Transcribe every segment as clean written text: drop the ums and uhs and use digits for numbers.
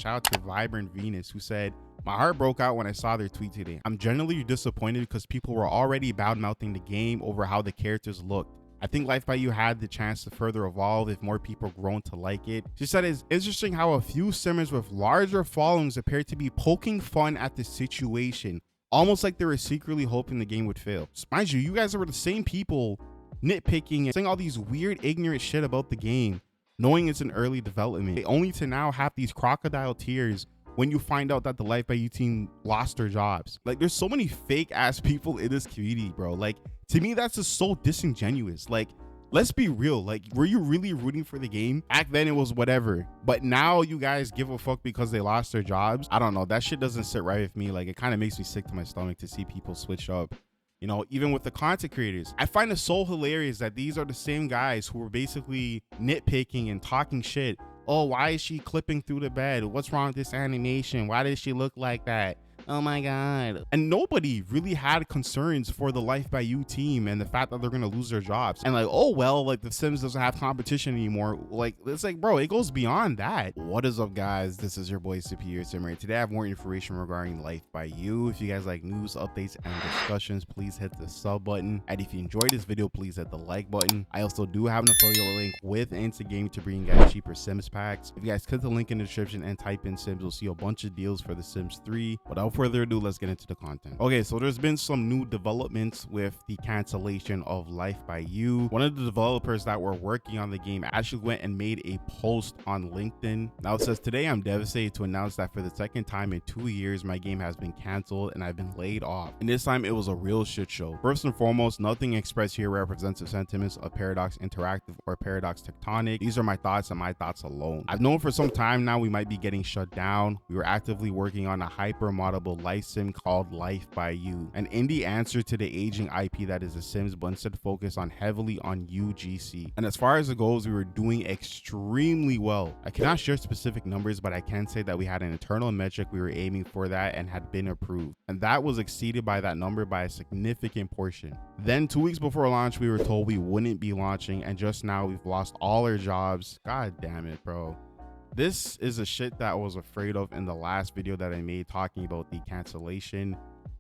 shout out to Vibrant Venus, who said, my heart broke out when I saw their tweet today. I'm genuinely disappointed because people were already bad-mouthing the game over how the characters looked. I think Life by You had the chance to further evolve if more people grown to like it. She said it's interesting how a few simmers with larger followings appear to be poking fun at the situation, almost like they were secretly hoping the game would fail. Mind you, you guys were the same people nitpicking and saying all these weird, ignorant shit about the game, knowing it's in early development, only to now have these crocodile tears when you find out that the Life by You team lost their jobs. Like, there's so many fake ass people in this community, bro. Like, to me, that's just so disingenuous. Like, let's be real. Like, were you really rooting for the game? Back then it was whatever, but now you guys give a fuck because they lost their jobs. I don't know, that shit doesn't sit right with me. Like, it kind of makes me sick to my stomach to see people switch up, you know, even with the content creators. I find it so hilarious that these are the same guys who were basically nitpicking and talking shit. Oh, why is she clipping through the bed? What's wrong with this animation? Why does she look like that? Oh my god. And nobody really had concerns for the Life by You team and the fact that they're gonna lose their jobs. And like, oh well, like The Sims doesn't have competition anymore. Like, it's like, bro, it goes beyond that. What is up, guys? This is your boy Superior Simmer. Today I have more information regarding Life by You. If you guys like news, updates, and discussions, please hit the sub button. And if you enjoyed this video, please hit the like button. I also do have an affiliate link with Instagame to bring you guys cheaper Sims packs. If you guys click the link in the description and type in Sims, you'll see a bunch of deals for The Sims 3. Without further ado, let's get into the content. Okay, so there's been some new developments with the cancellation of Life by You. One of the developers that were working on the game actually went and made a post on LinkedIn. Now it says, today I'm devastated to announce that for the second time in 2 years, my game has been canceled and I've been laid off. And this time it was a real shit show. First and foremost, nothing expressed here represents the sentiments of Paradox Interactive or Paradox Tectonic. These are my thoughts and my thoughts alone. I've known for some time now we might be getting shut down. We were actively working on a hyper moddable life sim called Life by You, an indie answer to the aging IP that is The Sims, but instead focus on heavily on UGC. And as far as it goes, we were doing extremely well. I cannot share specific numbers, but I can say that we had an internal metric we were aiming for that and had been approved, and that was exceeded by that number by a significant portion. Then 2 weeks before launch, we were told we wouldn't be launching, and just now we've lost all our jobs. God damn it, bro. This is a shit that I was afraid of in the last video that I made talking about the cancellation.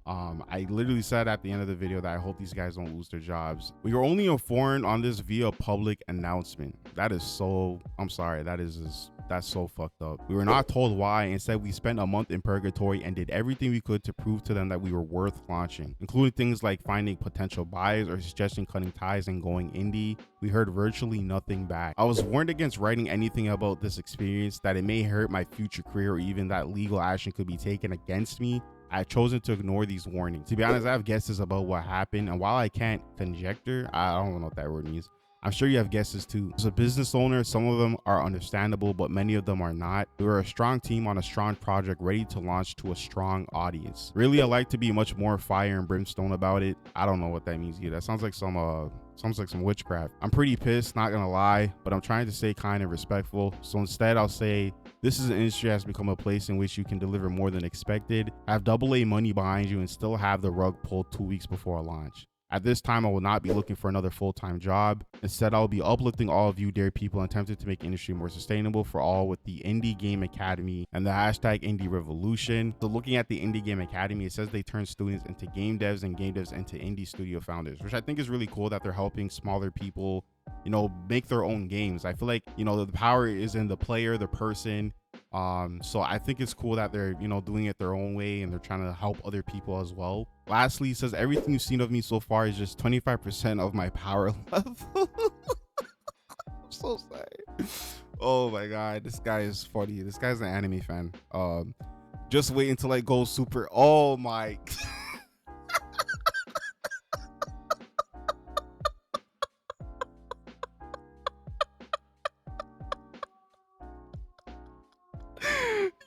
I literally said at the end of the video that I hope these guys don't lose their jobs. We were only informed on this via public announcement. That is so, I'm sorry, that's so fucked up. We were not told why. Instead, we spent a month in purgatory and did everything we could to prove to them that we were worth launching, including things like finding potential buyers or suggesting cutting ties and going indie. We heard virtually nothing back. I was warned against writing anything about this experience, that it may hurt my future career or even that legal action could be taken against me. I have chosen to ignore these warnings. To be honest, I have guesses about what happened, and while I can't conjecture, I don't know what that word means. I'm sure you have guesses too. As a business owner, some of them are understandable, but many of them are not. We were a strong team on a strong project ready to launch to a strong audience. Really, I like to be much more fire and brimstone about it. I don't know what that means either. That sounds like some witchcraft. I'm pretty pissed, not gonna lie, but I'm trying to stay kind and respectful. So instead, I'll say this is an industry that has become a place in which you can deliver more than expected, have AA money behind you, and still have the rug pulled 2 weeks before a launch. At this time, I will not be looking for another full-time job. Instead, I'll be uplifting all of you dear people and attempting to make industry more sustainable for all with the Indie Game Academy and the hashtag Indie Revolution. So looking at the Indie Game Academy, it says they turn students into game devs and game devs into indie studio founders, which I think is really cool that they're helping smaller people, you know, make their own games. I feel like, you know, the power is in the player, the person. So I think it's cool that they're, you know, doing it their own way and they're trying to help other people as well. Lastly, it says everything you've seen of me so far is just 25% of my power level. I'm so sorry. Oh my god, this guy is funny. This guy's an anime fan. Just wait until I go super. Oh my.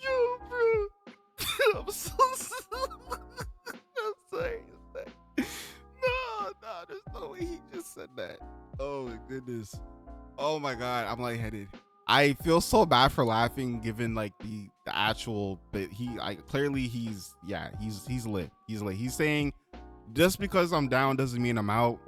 Yo, bro. I'm so sorry. I'm sorry. No, there's no way he just said that. Oh my goodness. Oh my god, I'm lightheaded. I feel so bad for laughing given like the actual, but clearly he's lit. He's lit. He's saying just because I'm down doesn't mean I'm out.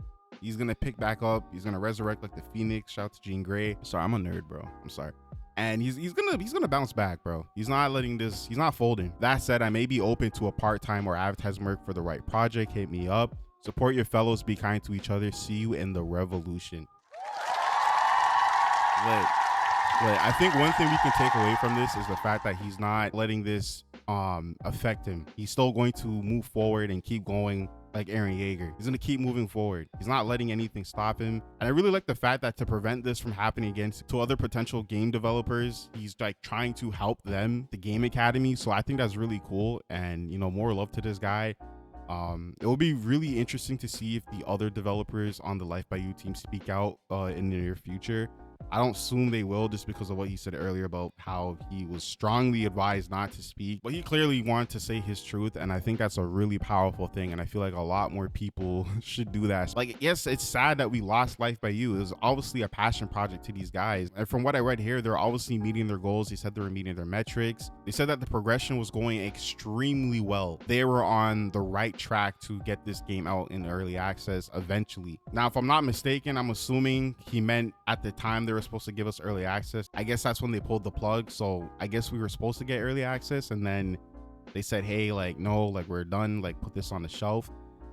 He's gonna pick back up. He's gonna resurrect like the Phoenix. Shout out to Jean Grey. Sorry, I'm a nerd, bro. I'm sorry. and he's gonna bounce back, bro. He's not letting this, he's not folding. That said, I may be open to a part-time or advertising work for the right project. Hit me up. Support your fellows, be kind to each other. See you in the revolution. Lit. I think one thing we can take away from this is the fact that he's not letting this affect him. He's still going to move forward and keep going like Eren Yeager. He's going to keep moving forward. He's not letting anything stop him. And I really like the fact that to prevent this from happening again to other potential game developers, he's like trying to help them, the Game Academy. So I think that's really cool. And, you know, more love to this guy. It will be really interesting to see if the other developers on the Life by You team speak out in the near future. I don't assume they will, just because of what he said earlier about how he was strongly advised not to speak, but he clearly wanted to say his truth. And I think that's a really powerful thing. And I feel like a lot more people should do that. Like, yes, it's sad that we lost Life by You. It was obviously a passion project to these guys. And from what I read here, they're obviously meeting their goals. They said they were meeting their metrics. They said that the progression was going extremely well. They were on the right track to get this game out in early access eventually. Now, if I'm not mistaken, I'm assuming he meant at the time they were supposed to give us early access. I guess that's when they pulled the plug. So I guess we were supposed to get early access, and then they said, hey, like, no, like, we're done, like, put this on the shelf.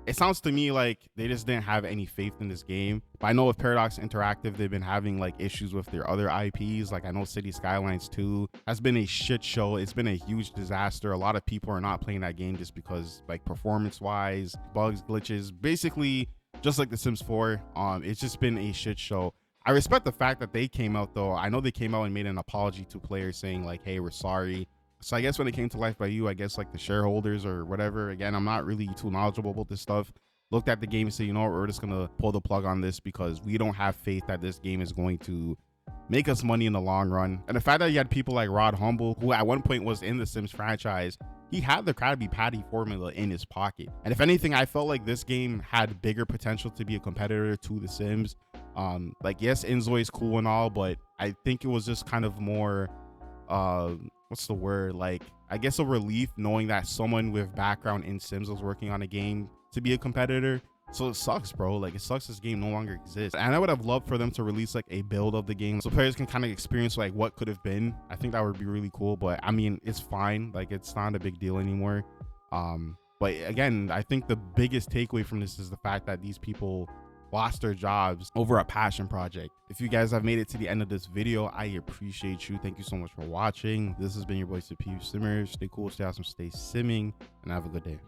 It sounds to me like they just didn't have any faith in this game. But I know with Paradox Interactive, they've been having like issues with their other IPs. Like, I know City Skylines 2 has been a shit show. It's been a huge disaster. A lot of people are not playing that game just because, like, performance wise, bugs, glitches, basically just like The Sims 4. It's just been a shit show. I respect the fact that they came out, though. I know they came out and made an apology to players saying like, hey, we're sorry. So I guess when it came to Life by You, I guess like the shareholders or whatever, again, I'm not really too knowledgeable about this stuff, looked at the game and said, you know what, we're just gonna pull the plug on this because we don't have faith that this game is going to make us money in the long run. And the fact that you had people like Rod Humble, who at one point was in the Sims franchise, he had the Krabby Patty formula in his pocket. And if anything, I felt like this game had bigger potential to be a competitor to The Sims. Like, yes, Inzoi is cool and all, but I think it was just kind of more, what's the word? Like, I guess a relief knowing that someone with background in Sims was working on a game to be a competitor. So it sucks, bro. Like, it sucks this game no longer exists. And I would have loved for them to release like a build of the game so players can kind of experience like what could have been. I think that would be really cool, but I mean, it's fine. Like, it's not a big deal anymore. But again, I think the biggest takeaway from this is the fact that these people lost their jobs over a passion project. If you guys have made it to the end of this video, I appreciate you. Thank you so much for watching. This has been your boy CPU Simmer. Stay cool, stay awesome, stay simming, and have a good day.